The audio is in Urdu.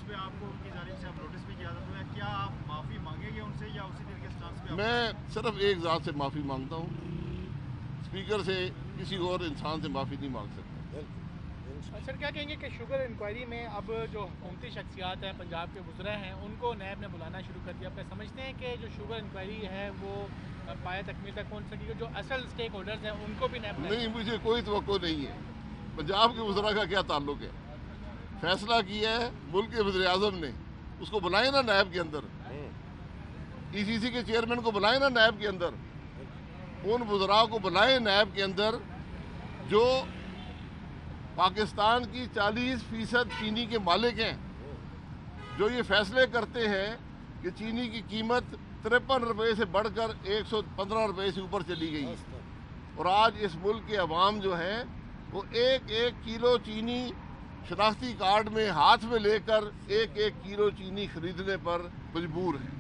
پہ آپ کو ان کی جانب سے اب نوٹس بھی کیا تھا، تو کیا آپ معافی مانگیں گے ان سے یا اسی طریقے سٹانس پہ؟ میں صرف ایک ذات سے معافی مانگتا ہوں، اسپیکر سے کسی اور انسان سے معافی نہیں مانگ سکتا۔ سر کیا کہیں گے کہ شوگر انکوائری میں اب جو حکومتی شخصیات ہیں پنجاب کے وزراء ہیں ان کو نیب نے بلانا شروع کر دیا، آپ سمجھتے ہیں کہ جو شوگر انکوائری ہے وہ پایہ تکمیل تک پہنچ سکے گی؟ جو اصل اسٹیک ہولڈرز ہیں ان کو بھی نیب نہیں، مجھے کوئی توقع نہیں ہے۔ پنجاب کے وزراء کا کیا تعلق ہے؟ فیصلہ کیا ہے ملک کے وزیر اعظم نے، اس کو بلائیں نا نیب کے اندر، ای سی سی کے چیئرمین کو بلائیں نا نیب کے اندر، ان وزراء کو بلائیں نیب کے اندر جو پاکستان کی 40% چینی کے مالک ہیں، جو یہ فیصلے کرتے ہیں کہ چینی کی قیمت 53 روپے سے بڑھ کر 115 روپے سے اوپر چلی گئی، اور آج اس ملک کے عوام جو ہیں وہ ایک ایک کلو چینی شناختی کارڈ میں ہاتھ میں لے کر ایک ایک کلو چینی خریدنے پر مجبور ہیں۔